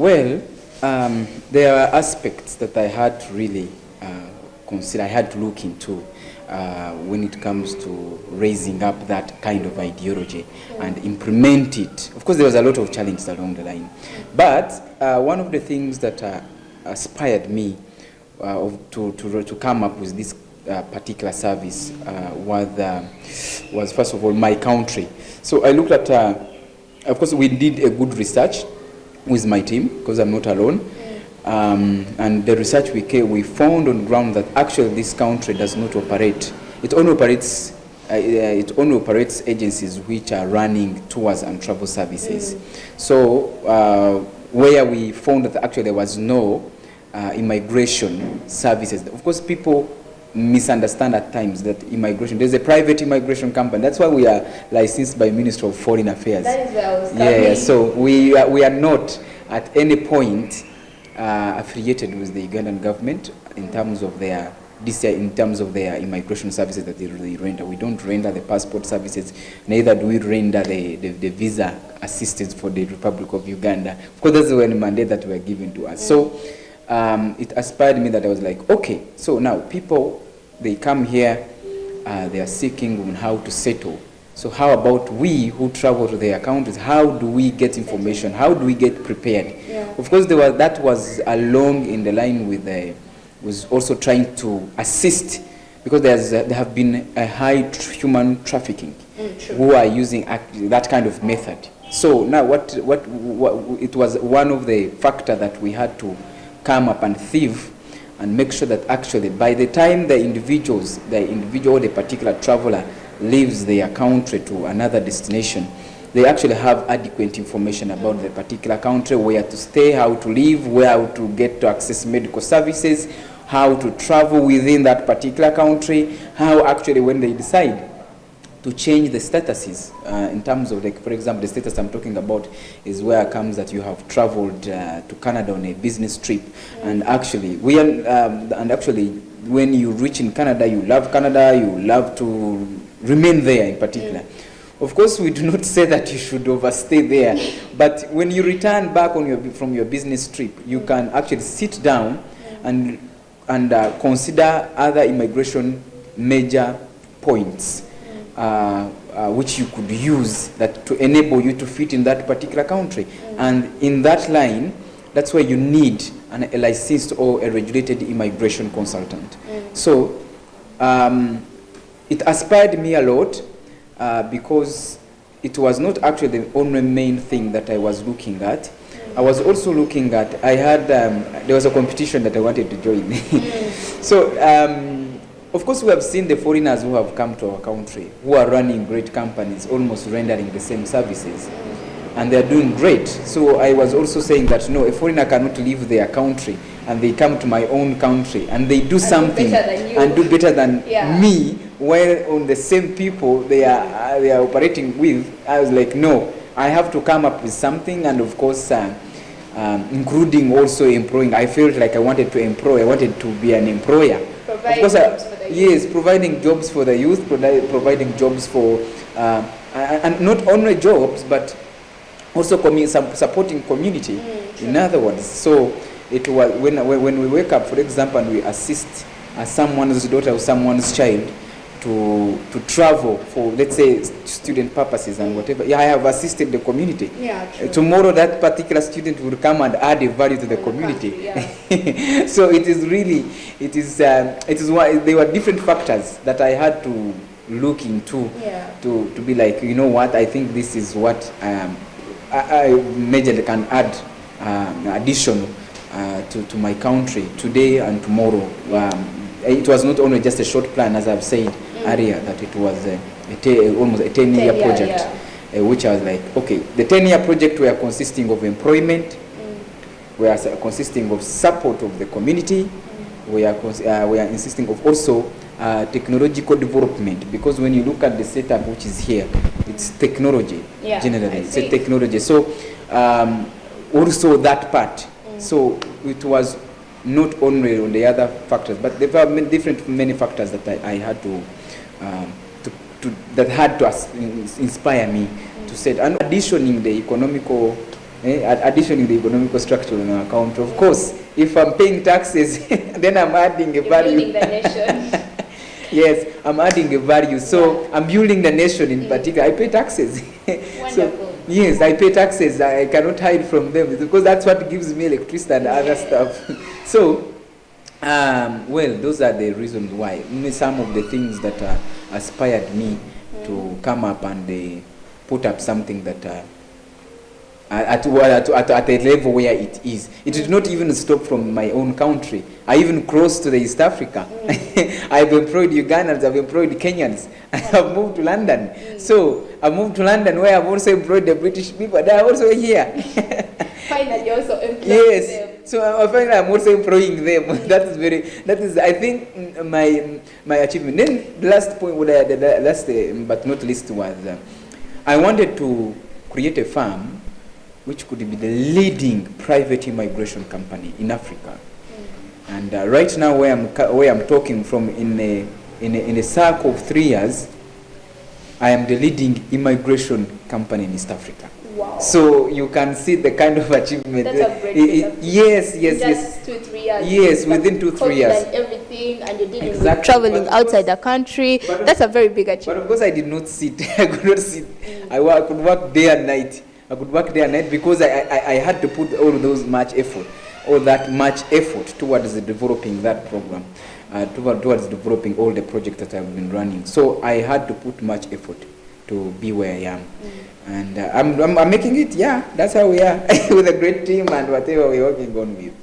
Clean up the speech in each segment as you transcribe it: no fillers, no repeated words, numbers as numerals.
Well, there are aspects that I had to really consider, I had to look into when it comes to raising up that kind of ideology and implement it. Of course, there was a lot of challenges along the line. But one of the things that inspired me to come up with this particular service was first of all my country. So I looked at, of course, we did a good research with my team because I'm not alone. And the research we found on ground that actually this country does not operate. It only operates agencies which are running tours and travel services. So where we found that actually there was no immigration services. Of course, people misunderstand at times that immigration, there's a private immigration company. That's why we are licensed by Ministry of Foreign Affairs. That is where I was coming. Yeah, so we are not at any point affiliated with the Ugandan government in terms of their immigration services that they render. We don't render the passport services, neither do we render the visa assistance for the Republic of Uganda. Of course, that's the mandate that were given to us. So it inspired me that I was like, okay, so now people, they come here, they are seeking on how to settle. So how about we who travel to their countries, how do we get information? How do we get prepared? Yeah. Of course, that was along in the line with was also trying to assist, because there have been a high human trafficking who are using that kind of method. So now what it was one of the factors that we had to come up and thieve and make sure that actually by the time the particular traveler leaves their country to another destination, they actually have adequate information about the particular country, where to stay, how to live, where to get to access medical services, how to travel within that particular country, how actually when they decide to change the statuses in terms of, like, for example, the status I'm talking about is where it comes that you have traveled to Canada on a business trip, and actually when you reach in Canada, you love to remain there in particular. Of course, we do not say that you should overstay there, but when you return back from your business trip, you can actually sit down and consider other immigration major points which you could use that to enable you to fit in that particular country. And in that line, that's where you need a licensed or a regulated immigration consultant. So it inspired me a lot because it was not actually the only main thing that I was looking at. I was also looking at, there was a competition that I wanted to join. So, of course, we have seen the foreigners who have come to our country, who are running great companies, almost rendering the same services, and they're doing great. So I was also saying that, no, a foreigner cannot leave their country, and they come to my own country, and they do something and do better than me, while on the same people they are operating with. I was like, no, I have to come up with something, and of course, including also employing. I felt like I wanted to employ, I wanted to be an employer. Providing jobs for the youth. Yes, providing jobs for the youth, providing jobs for, and not only jobs, but also supporting community, in other words. So it was when we wake up, for example, and we assist someone's daughter or someone's child to travel for, let's say, student purposes and whatever. Yeah, I have assisted the community. Yeah, true. Tomorrow that particular student will come and add a value to the community. So it is why there were different factors that I had to look into to be like, you know what, I think this is what I majorly can add additional to my country today and tomorrow. It was not only just a short plan, as I've said earlier, that it was almost a 10-year project, which I was like, okay, the 10-year project were consisting of employment, were consisting of support of the community, we are insisting of also technological development, because when you look at the setup which is here, it's technology, generally, it's a technology. So also that part. So it was not only on the other factors, but there were many factors that I had that had to inspire me to say, and additioning the economical Additioning the economical structure on our account. Of course, if I'm paying taxes, then I'm adding a value. Building the nation. Yes, I'm adding a value. So I'm building the nation in particular. I pay taxes. Wonderful. So, yes, I pay taxes. I cannot hide from them because that's what gives me electricity and other stuff. So, well, those are the reasons why. Some of the things that aspired me to come up and put up something that at a level where it is. It did not even stop from my own country. I even crossed to the East Africa. I've employed Ugandans, I've employed Kenyans, and I've moved to London. So I moved to London where I've also employed the British people. They are also here. Finally, also employing yes. them. So finally, I'm also employing them. That is, I think, my achievement. Then the last point, but not least, was I wanted to create a firm which could be the leading private immigration company in Africa. And right now, where I'm talking from, in a circle of 3 years, I am the leading immigration company in East Africa. Wow. So you can see the kind of achievement. That's a great achievement. Yes. Just 2-3 years. Yes, within 2-3 years. And everything, and you didn't Exactly. traveling outside the country. That's a very big achievement. But of course, I did not sit. I could not sit. I could work day and night. Because I had to put all that much effort towards developing that program, towards developing all the projects that I've been running. So I had to put much effort to be where I am. And I'm making it, that's how we are, with a great team and whatever we're working on with.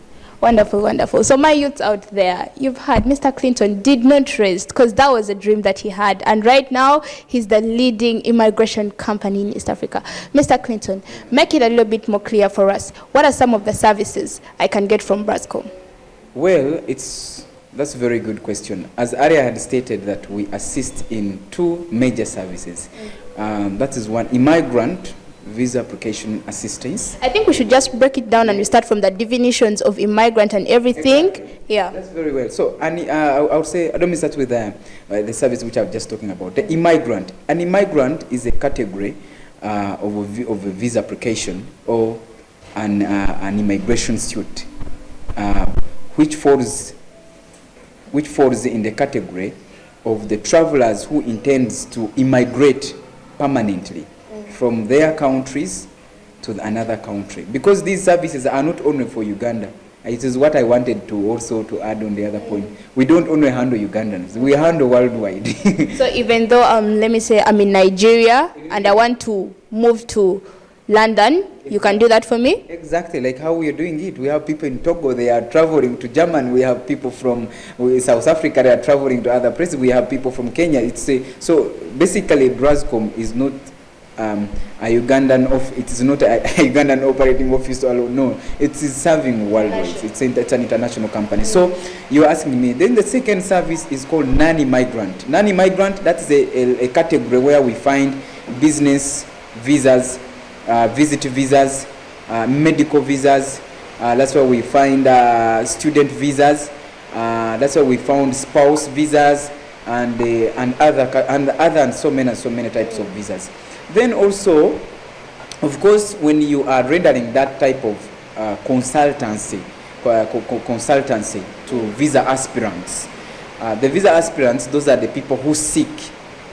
Wonderful, wonderful. So my youths out there, you've heard Mr. Clinton did not rest because that was a dream that he had. And right now, he's the leading immigration company in East Africa. Mr. Clinton, make it a little bit more clear for us. What are some of the services I can get from Brazcom? Well, that's a very good question. As Arya had stated, that we assist in 2 major services. That is one, immigrant visa application assistance. I think we should just break it down and we start from the definitions of immigrant and everything. Exactly. Yeah. That's very well. So, I would say, let me start with the service which I was just talking about. The immigrant. An immigrant is a category of a visa application or an immigration suit, which falls in the category of the travelers who intends to immigrate permanently from their countries to another country. Because these services are not only for Uganda. It is what I wanted to also to add on the other point. We don't only handle Ugandans, we handle worldwide. So even though, let me say, I'm in Nigeria and I want to move to London, you can do that for me? Exactly, like how we are doing it. We have people in Togo, they are traveling to Germany. We have people from South Africa, they are traveling to other places. We have people from Kenya. So basically, Brazcom is not a Ugandan it is not a Ugandan operating office alone. No, it is serving worldwide. It's an international company. So you're asking me. Then the second service is called non-immigrant. Non-immigrant, that's a category where we find business visas, visit visas, medical visas. That's where we find student visas. That's where we found spouse visas and so many types of visas. Then also, of course, when you are rendering that type of consultancy to visa aspirants, the visa aspirants, those are the people who seek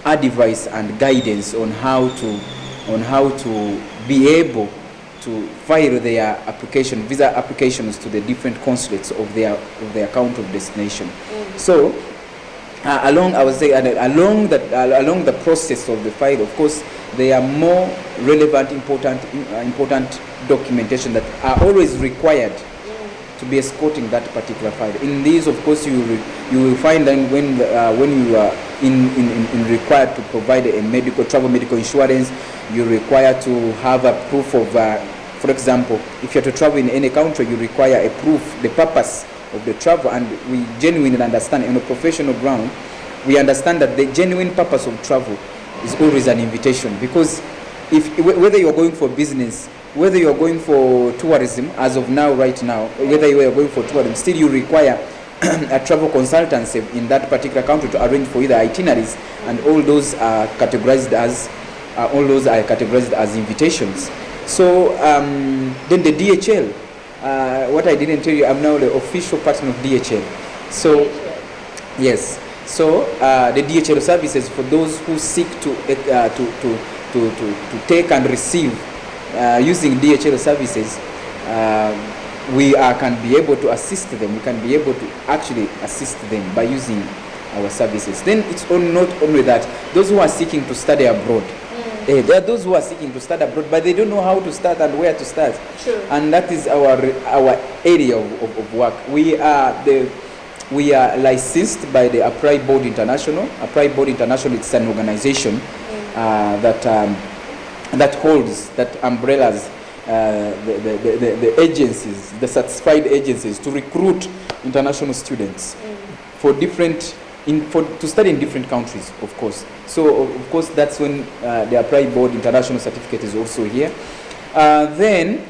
advice and guidance on how to be able to file their visa applications to the different consulates of their country of destination. So along the process of the file, of course, there are more relevant, important documentation that are always required to be escorting that particular file. In these, of course, you will find that when you are in required to provide a travel medical insurance, you're required to have a proof of, for example, if you're to travel in any country, you require a proof, the purpose of the travel, and we genuinely understand on a professional ground, we understand that the genuine purpose of travel is always an invitation, because whether you're going for business, whether you're going for tourism, as of now, right now, whether you are going for tourism, still you require a travel consultancy in that particular country to arrange for either itineraries, and all those are categorized as invitations. So then the DHL, what I didn't tell you, I'm now the official partner of DHL. So yes, so the DHL services for those who seek to take and receive using DHL services, we can be able to assist them. We can be able to actually assist them by using our services. Then it's not only that, those who are seeking to study abroad, there are those who are seeking to study abroad, but they don't know how to start and where to start. Sure. And that is our area of work. We are licensed by the Apply Board International. Apply Board International, it's an organization that holds, that umbrellas the agencies, the certified agencies, to recruit international students for different, to study in different countries, of course. So of course that's when the Apply Board International certificate is also here. Then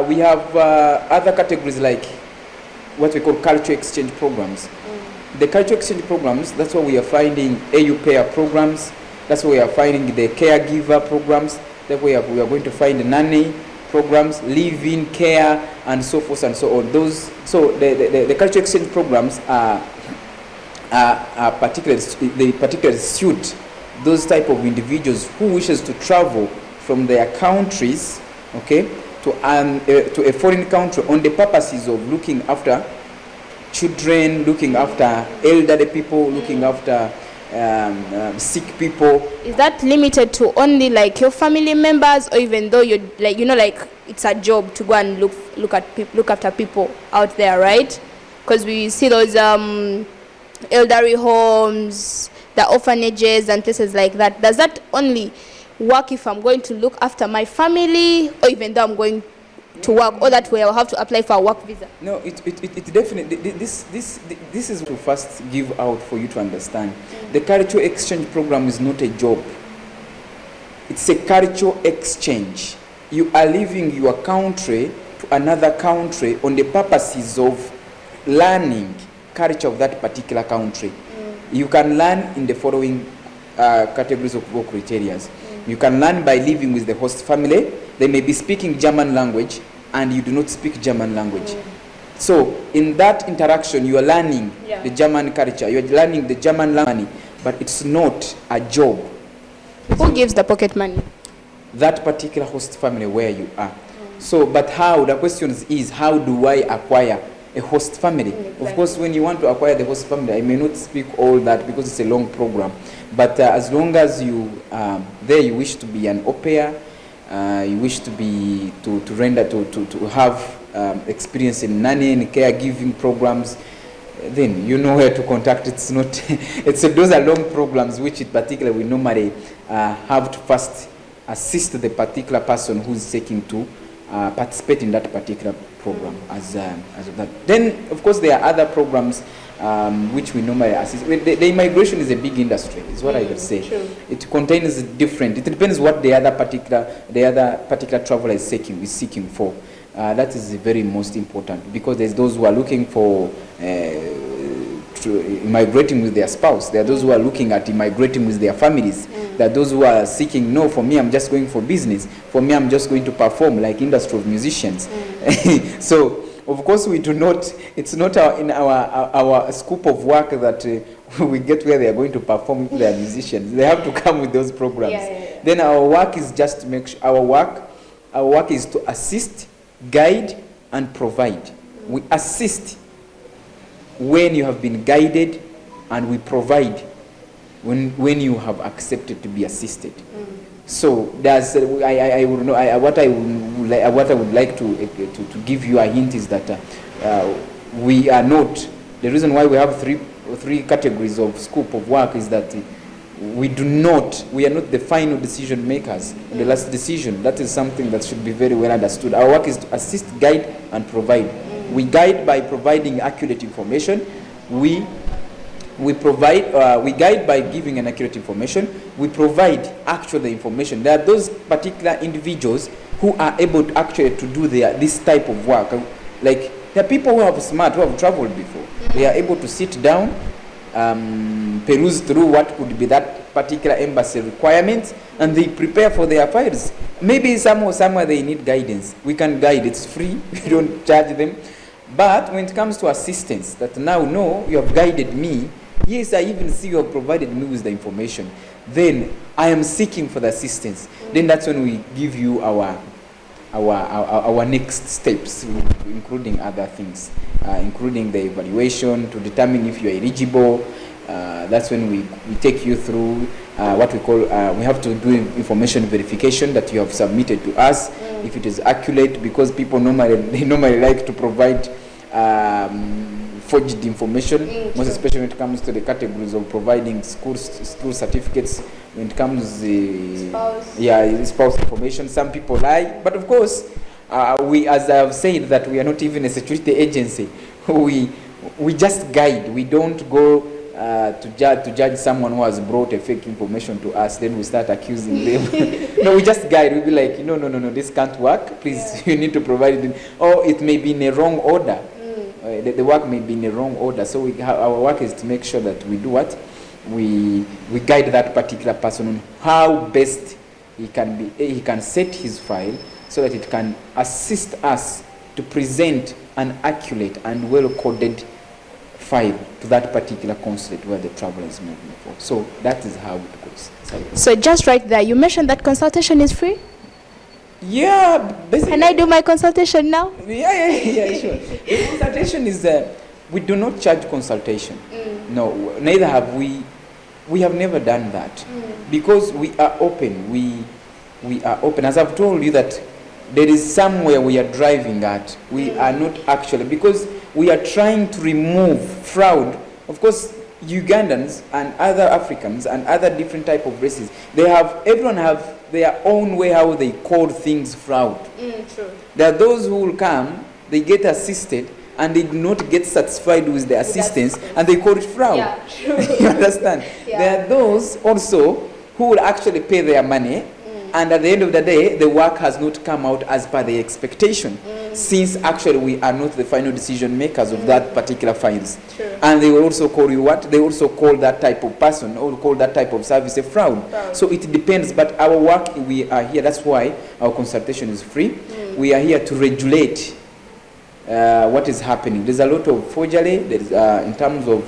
we have other categories like what we call cultural exchange programs. The cultural exchange programs, that's where we are finding AU pair programs, that's where we are finding the caregiver programs, that we are going to find the nanny programs, live-in care, and so forth and so on. Those, so the cultural exchange programs are particularly suit those type of individuals who wishes to travel from their countries, okay, to a foreign country on the purposes of looking after children, looking after elderly people, looking after sick people. Is that limited to only like your family members, or even though you're like, like it's a job to go and look after people out there, right? Because we see those elderly homes, the orphanages and places like that. Does that only work if I'm going to look after my family, or even though I'm going to work, or that way I'll have to apply for a work visa? No, it definitely, this is to first give out for you to understand. The cultural exchange program is not a job. It's a cultural exchange. You are leaving your country to another country on the purposes of learning culture of that particular country. You can learn in the following categories of work criteria. You can learn by living with the host family. They may be speaking German language and you do not speak German language. So in that interaction, you are learning the German culture, you are learning the German language, but it's not a job. Who gives the pocket money? That particular host family where you are. So, but how, the question is, how do I acquire a host family? Of course, when you want to acquire the host family, I may not speak all that because it's a long program. But as long as you there, you wish to be an au pair, you wish to be to have experience in nanny and caregiving programs, then you know where to contact. It's not those are long programs which in particular we normally have to first assist the particular person who's seeking to participate in that particular program as of that. Then of course there are other programs which we normally assist. The immigration is a big industry, is what I would say. True. It contains different. It depends what the other particular traveler is seeking for. That is very most important, because there's those who are looking for immigrating with their spouse. There are those who are looking at immigrating with their families. There are those who are seeking, no, for me I'm just going for business. For me I'm just going to perform like industry of musicians. So of course we do not, it's not in our scope of work that we get where they are going to perform if they are musicians. They have to come with those programs. Then our work is just to make sure, our work is to assist, guide and provide. We assist when you have been guided, and we provide when you have accepted to be assisted. So that's what I would like to give you a hint is that we are not, the reason why we have three categories of scope of work is that we are not the final decision makers, the last decision. That is something that should be very well understood. Our work is to assist, guide and provide. We guide by providing accurate information. We guide by giving an accurate information. We provide actual information. There are those particular individuals who are able to actually to do this type of work. Like there are people who have traveled before. They are able to sit down peruse through what could be that particular embassy requirement, and they prepare for their files. Maybe somewhere they need guidance. We can guide, it's free, we don't charge them. But when it comes to assistance, that now, no, you have guided me, yes, I even see you have provided me with the information, then I am seeking for the assistance. Then that's when we give you our next steps, including other things, including the evaluation to determine if you are eligible. That's when we take you through what we call, we have to do information verification that you have submitted to us, if it is accurate, because people normally like to provide forged information, most especially when it comes to the categories of providing school certificates, when it comes spouse information. Some people lie, but of course, we, as I have said, that we are not even a security agency. We just guide. We don't go to judge someone who has brought a fake information to us, then we start accusing them. No, we just guide. We'll be like, no, this can't work. Please, you need to provide it. Or it may be in a wrong order. The work may be in a wrong order. So our work is to make sure that we do what? We guide that particular person on how best he can set his file so that it can assist us to present an accurate and well-coded file to that particular consulate where the traveler is moving for. So that is how it goes. So just right there, you mentioned that consultation is free? Yeah, basically. Can I do my consultation now? Yeah, sure. The consultation is, we do not charge consultation. No, neither have we. We have never done that because we are open. We are open. As I've told you that there is somewhere we are driving at. We are not actually, because we are trying to remove fraud. Of course, Ugandans and other Africans and other different type of races, everyone have their own way how they call things fraud. True. There are those who will come, they get assisted, and they do not get satisfied with the assistance, and they call it fraud. Yeah, true. You understand? Yeah. There are those also who will actually pay their money, and at the end of the day, the work has not come out as per the expectation, since actually we are not the final decision makers of that particular files. True. And they will also call you what? They also call that type of person or call that type of service a fraud. So it depends, but our work, we are here, that's why our consultation is free. We are here to regulate what is happening. There's a lot of forgery, there's, in terms of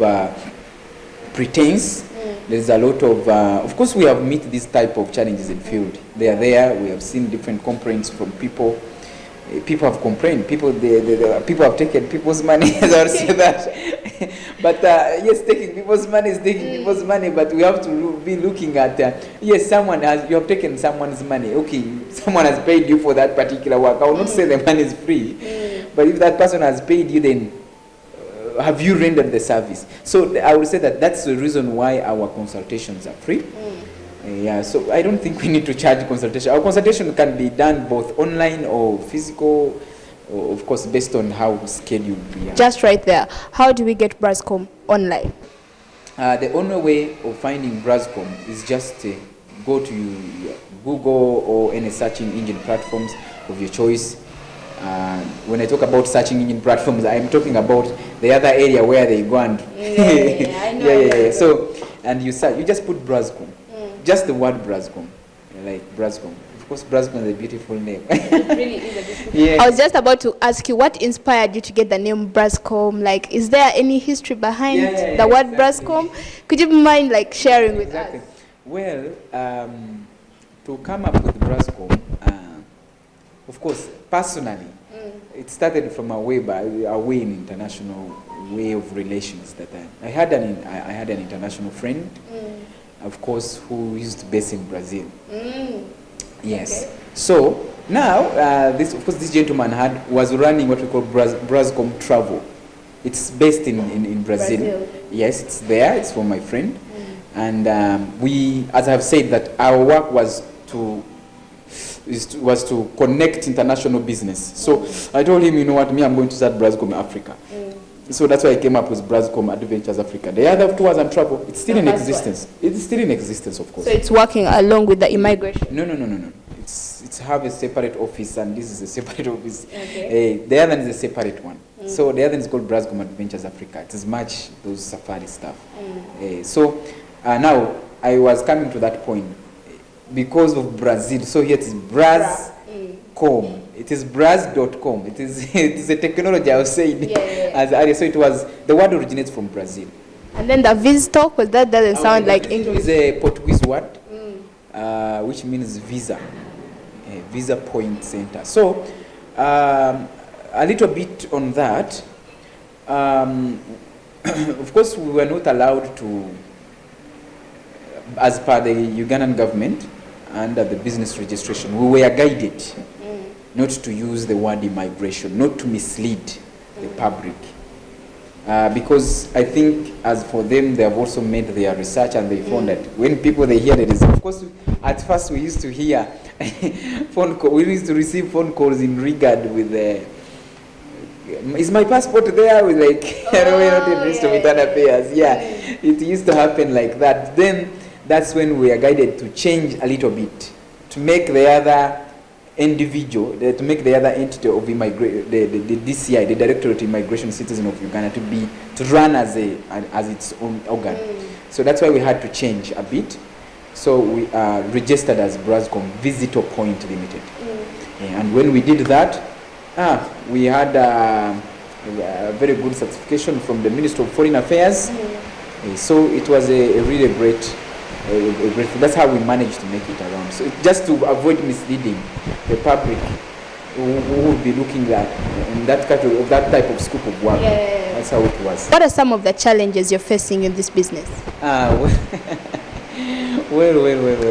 pretense. There's a lot of course we have met these type of challenges in field. They are there. We have seen different complaints from people. People have complained. People have taken people's money. As I would say that. But yes, taking people's money is taking people's money. But we have to be looking at yes, you have taken someone's money. Okay, someone has paid you for that particular work. I will not say the money is free, but if that person has paid you, then have you rendered the service? So I would say that that's the reason why our consultations are free. Yeah, so I don't think we need to charge consultation. Our consultation can be done both online or physical, or of course based on how scheduled we are. Just right there, how do we get Brazcom online? The only way of finding Brazcom is just go to Google or any searching engine platforms of your choice. When I talk about searching engine platforms, I'm talking about the other area where they go and I know. yeah. So, and you search, you just put Brazcom, just the word Brazcom, like Brazcom. Of course, Brazcom is a beautiful name. It really is a beautiful Yeah. I was just about to ask you, what inspired you to get the name Brazcom? Like, is there any history behind the word exactly. Brazcom? Could you mind like sharing with Exactly. us? Well, to come up with Brazcom, of course, personally, it started from a way in international way of relations that I had an international friend, of course, who used to base in Brazil. Yes. Okay. So now, this gentleman was running what we call Brazcom Travel. It's based in Brazil. Yes, it's there. It's for my friend, and we, as I have said, that our work was to connect international business. So I told him, you know what, I'm going to start Brazcom Africa. So that's why I came up with Brazcom Adventures Africa. The other tours and travel, it's still in existence. It's still in existence, of course. So it's working along with the immigration? No. It's have a separate office, and this is a separate office. Okay. The other one is a separate one. So the other is called Brazcom Adventures Africa. It is much those safari stuff. So now I was coming to that point because of Brazil. So here it is Brazcom. It is Braz.com. It is a technology I was saying as earlier. So it was, the word originates from Brazil. And then the visitor, because that doesn't sound like English. It's a Portuguese word, which means visa, visa point center. So a little bit on that. Of course, we were not allowed to, as per the Ugandan government, under the business registration, we were guided not to use the word immigration, not to mislead the public. Because I think, as for them, they have also made their research and they found that when people they hear it is, of course, at first we used to hear phone call, we used to receive phone calls in regard with is my passport there? With like, we're not interested with other affairs. It used to happen like that. Then that's when we are guided to change a little bit, to make the other individual, to make the other entity of the DCI, the Directorate of Immigration Citizen of Uganda, to run as its own organ. So that's why we had to change a bit. So we are registered as Brazcom Visitor Point Limited. And when we did that, we had a very good certification from the Ministry of Foreign Affairs. So it was a really great. That's how we managed to make it around. So just to avoid misleading the public who would be looking at in that type of scope of work. That's how it was. What are some of the challenges you're facing in this business? Well,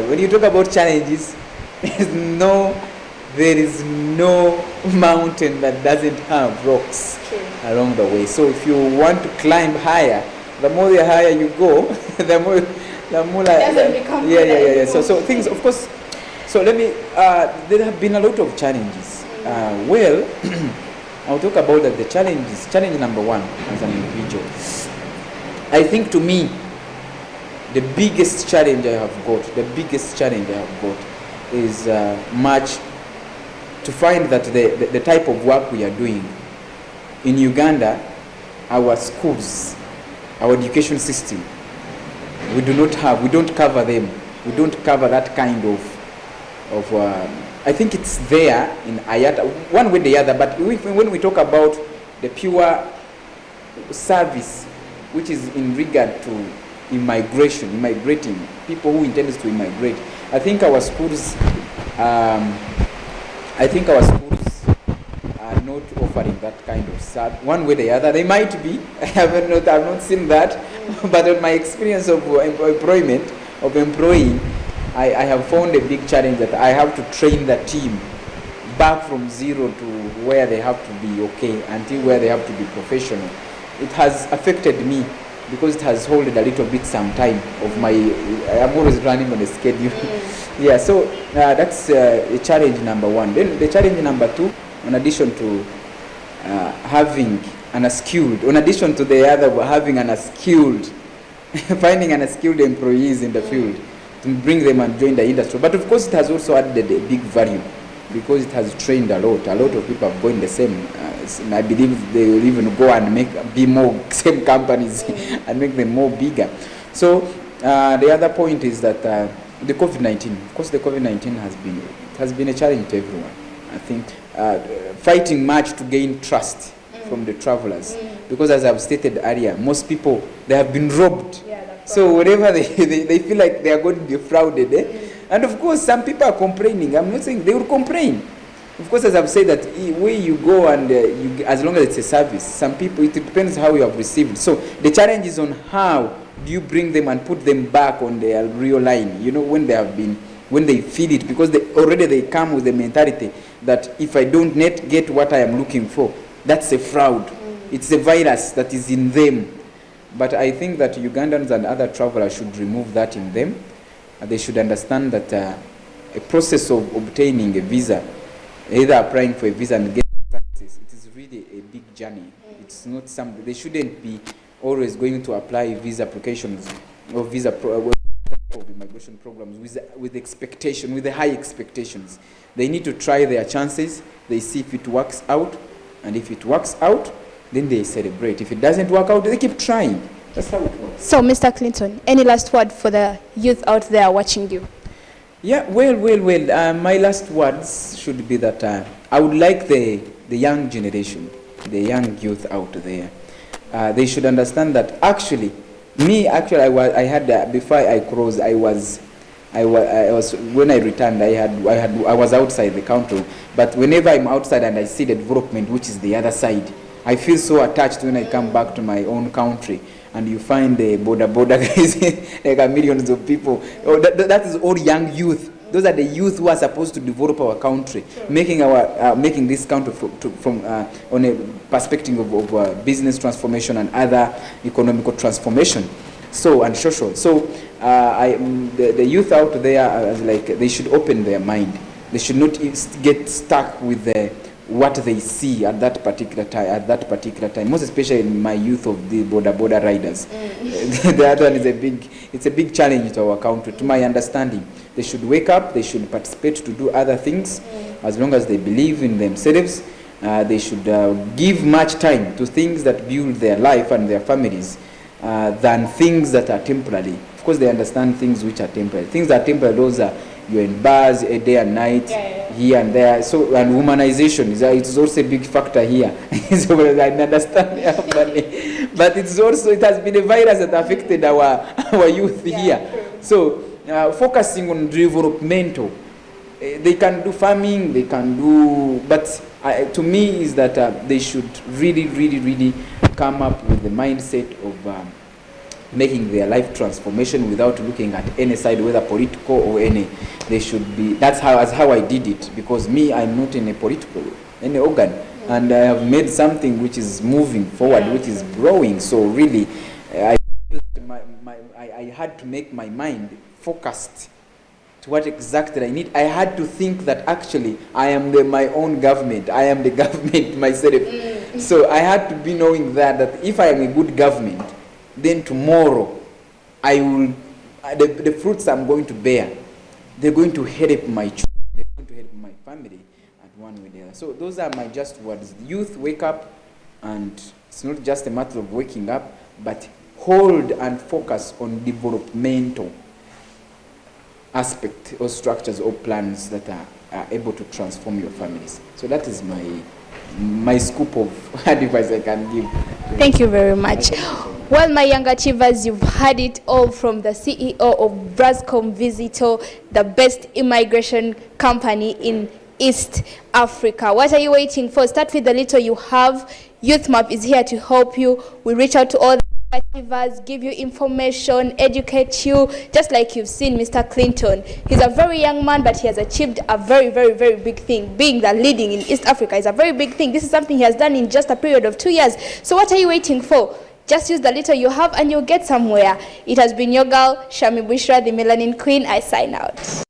when you talk about challenges, there is no mountain that doesn't have rocks along the way. So if you want to climb higher, the more higher you go, the more So things, of course. So let me. There have been a lot of challenges. Well, I'll talk about that. The challenges. Challenge number one, as an individual, I think to me, the biggest challenge I have got, is much to find that the type of work we are doing in Uganda, our schools, our education system, we don't cover them. We don't cover that kind of I think it's there in Ayata, one way or the other, but when we talk about the pure service, which is in regard to immigrating, people who intend to immigrate, I think our schools are not offering that kind of service. One way or the other, they might be. I've not seen that, but in my experience of employment, of employing, I have found a big challenge that I have to train the team back from zero to where they have to be okay, until where they have to be professional. It has affected me because it has held a little bit some time of my, I'm always running on a schedule. So that's a challenge number one. Then the challenge number two, in addition to having an unskilled, in addition to the other, having an unskilled, finding an unskilled employees in the field to bring them and join the industry. But of course it has also added a big value because it has trained a lot. A lot of people have gone the same. And I believe they will even go and be more same companies and make them more bigger. So the other point is that the COVID-19, of course the COVID-19 has been a challenge to everyone. I think fighting much to gain trust from the travelers, because as I've stated earlier, most people, they have been robbed. So whenever they feel like they are going to be frauded, and of course some people are complaining. I'm not saying they will complain. Of course, as I've said, that where you go and as long as it's a service, some people, it depends how you have received. So the challenge is on how do you bring them and put them back on their real line, when they feel it, because they come with the mentality that if I don't get what I am looking for, that's a fraud. It's a virus that is in them. But I think that Ugandans and other travelers should remove that in them. They should understand that a process of obtaining a visa, either applying for a visa and getting success, it is really a big journey. It's not something, they shouldn't be always going to apply visa applications or of immigration programs with expectation, with the high expectations. They need to try their chances. They see if it works out, and if it works out, then they celebrate. If it doesn't work out, they keep trying. That's how it works. So, Mr. Clinton, any last word for the youth out there watching you? Yeah, well. My last words should be that I would like the young generation, the young youth out there, they should understand that actually, I had before I crossed, I was when I returned, I was outside the country. But whenever I'm outside and I see the development, which is the other side, I feel so attached when I come back to my own country. And you find the border guys, like millions of people. Oh, that is all young youth. Those are the youth who are supposed to develop our country, making this country from on a perspective of business transformation and other economical transformation, and social. So the youth out there, they should open their mind. They should not get stuck with what they see at that particular time. Most especially in my youth of the border riders. The other one is a big challenge to our country. To my understanding, they should wake up. They should participate to do other things, as long as they believe in themselves. They should give much time to things that build their life and their families than things that are temporary. Of course, they understand things which are temporary. Things that are temporary, those are you're in bars a day and night, here and there. So, and womanization it's also a big factor here. So I understand, but it has been a virus that affected our youth here. True. So focusing on developmental, they can do farming, they can do, but to me is that they should really come up with the mindset of making their life transformation without looking at any side, whether political or any. They should be. That's how I did it, because I'm not in a political any organ, and I have made something which is moving forward, which is growing. So really, I had to make my mind focused to what exactly I need. I had to think that actually I am my own government. I am the government myself. So I had to be knowing that if I am a good government, then tomorrow I will the fruits I'm going to bear, they're going to help my children, they're going to help my family at one way or the other. So those are my just words. Youth, wake up, and it's not just a matter of waking up, but hold and focus on developmental aspect or structures or plans that are able to transform your families. So that is my scoop of advice I can give. Thank you very much. Well, my young achievers, you've heard it all from the CEO of Brazcom Visitor, the best immigration company in East Africa. What are you waiting for? Start with the little you have. Youth Map is here to help you. We reach out to all the achievers, give you information, educate you, just like you've seen Mr. Clinton. He's a very young man, but he has achieved a very big thing. Being the leading in East Africa is a very big thing. This is something he has done in just a period of 2 years. So what are you waiting for? Just use the little you have and you'll get somewhere. It has been your girl, Shami Bushra, the Melanin Queen. I sign out.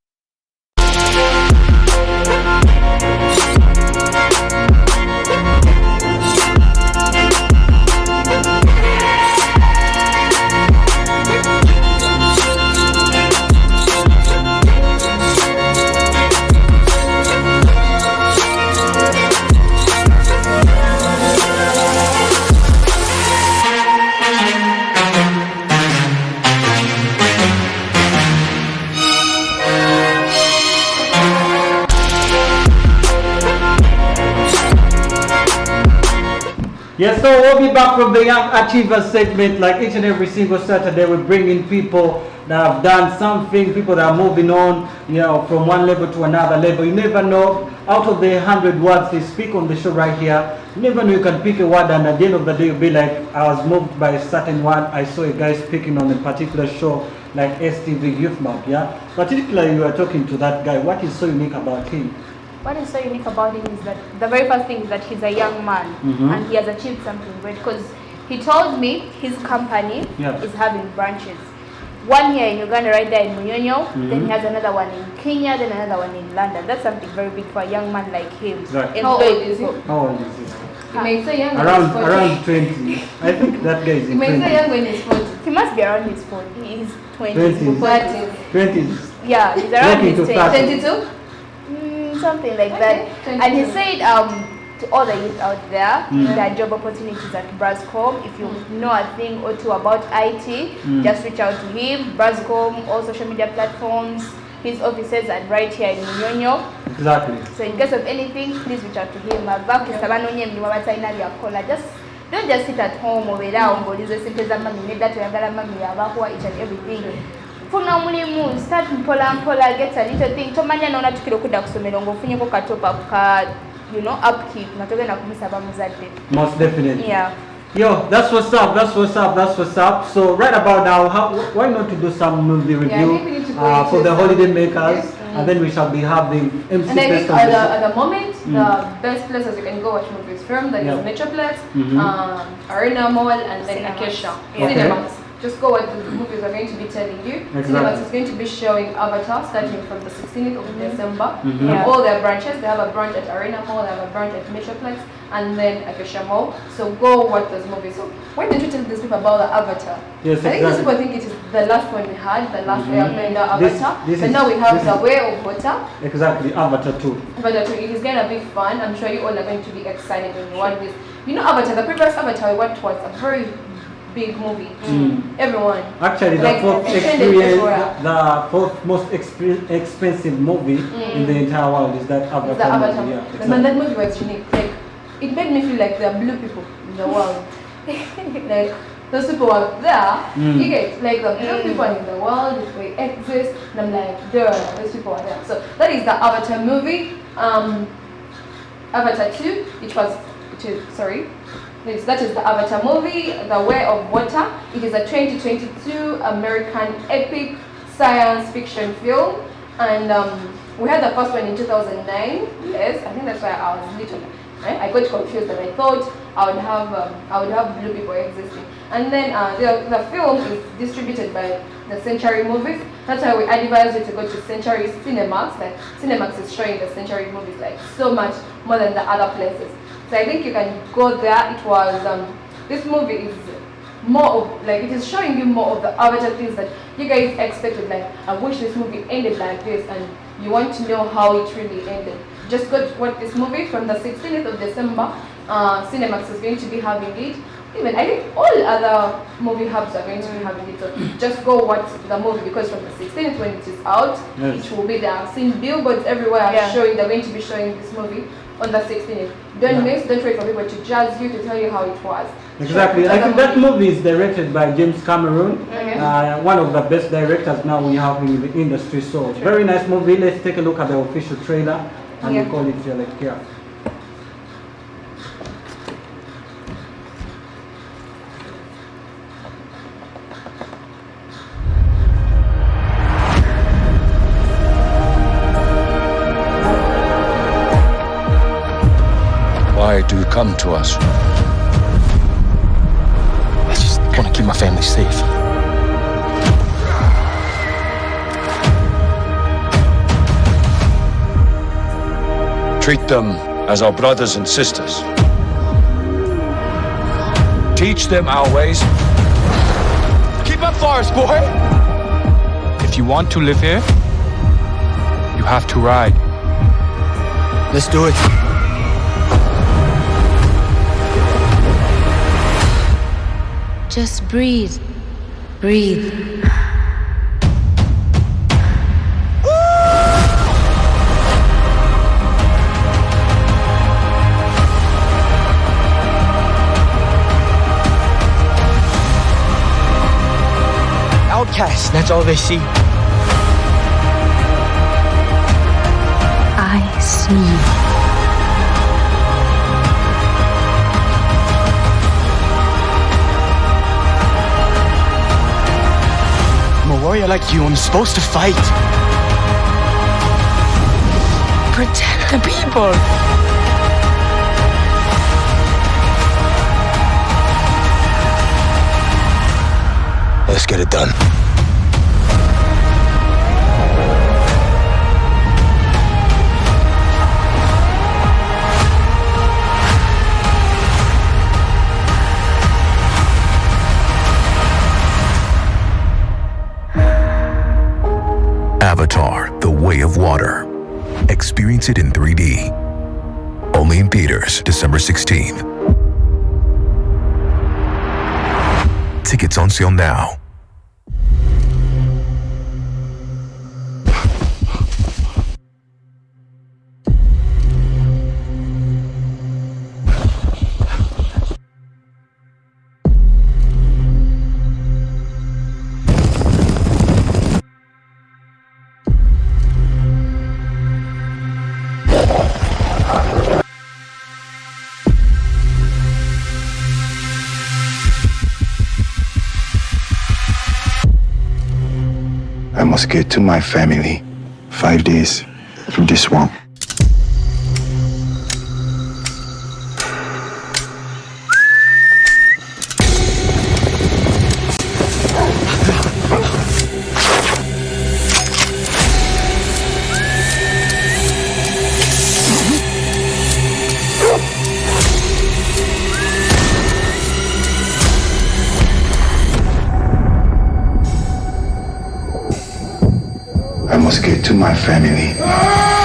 Yes, so we'll be back from the Young Achievers segment. Like each and every single Saturday, we bring in people that have done something, people that are moving on, from one level to another level. You never know, out of the 100 words they speak on the show right here, you never know, you can pick a word and at the end of the day you'll be like, I was moved by a certain word. I saw a guy speaking on a particular show like STV Youth Map, yeah? Particularly you are talking to that guy. What is so unique about him? What is so unique about him is that the very first thing is that he's a young man, and he has achieved something great, because he told me his company is having branches. One here in Uganda, right there in Munyonyo, then he has another one in Kenya, then another one in London. That's something very big for a young man like him. Right. How old is he? How old is he? You may say young around 20. I think that guy is in 20. You may say young when he's 40. He must be around his 40. He's 20. 20s. Yeah, he's around his 22? something like that. And he said to all the youth out there, there are job opportunities at Brazcom. If you know a thing or two about IT, just reach out to him. Brazcom, all social media platforms. His offices are right here in Munyonyo. Exactly. So in case of anything, please reach out to him. Just don't just sit at home or around or use simple that each and everything. For now, start mpola, get a little thing. Tomanya no natukiro kuda kusomero ngofunye ko katopa ka upkeep. Natoge na kumisa bamuzadde. Most definitely. Yeah. Yo, that's what's up. So right about now, why not to do some movie review for the holiday makers, and then we shall be having MC And I think Fest at the moment, the best places you can go watch movies from, that is Metroplex, Arena Mall, and then Acacia Cinemas. Just go what the movies are going to be telling you. Cinemas is going to be showing Avatar starting from the 16th of December. All their branches. They have a branch at Arena Mall, they have a branch at Metroplex, and then Acacia Mall. So go watch those movies. So why don't you tell these people about the Avatar? Yes, I think these people think it is the last one we had, the last Airbender Avatar. But now we have the Way of Water. Exactly, Avatar 2. Avatar 2, it is going to be fun. I'm sure you all are going to be excited when you watch this. You know Avatar, the previous Avatar we watched was a very big movie. Everyone. Actually, the fourth most expensive movie in the entire world is that Avatar movie. Yeah, exactly. Man, that movie was unique. Like, it made me feel like there are blue people in the world. Like, those people are there. You get like the blue people in the world, if they exist, and I'm like, there, those people are there. So that is the Avatar movie. Avatar 2, that is the Avatar movie, The Way of Water. It is a 2022 American epic science fiction film, and we had the first one in 2009. Yes, I think that's why I was little. Right? I got confused and I thought I would have blue people existing. And then the film is distributed by the Century Movies. That's why we advise you to go to Century Cinemax. Like Cinemax is showing the Century movies like so much more than the other places. So I think you can go there. It was this movie is more of like it is showing you more of the Avatar things that you guys expected. Like I wish this movie ended like this, and you want to know how it really ended. Just go watch this movie from the 16th of December. Cinemax is going to be having it. Even I think all other movie hubs are going to be having it. So just go watch the movie because from the 16th when it is out, it will be there. I've seen billboards everywhere showing they're going to be showing this movie on the 16th. Don't miss, don't wait for people to judge you to tell you how it was. Exactly. I think that movie is directed by James Cameron, one of the best directors now we have in the industry. So very nice movie. Let's take a look at the official trailer and we call it like here. Why do you come to us? I just want to keep my family safe. Treat them as our brothers and sisters. Teach them our ways. Keep up forest, boy! If you want to live here, you have to ride. Let's do it. Just breathe. Breathe. Outcasts, that's all they see. I see. I'm a warrior like you. I'm supposed to fight. Protect the people. Let's get it done. Avatar: The Way of Water. Experience it in 3D. Only in theaters December 16th. Tickets on sale now. I must get to my family. 5 days through this swamp. I must get to my family.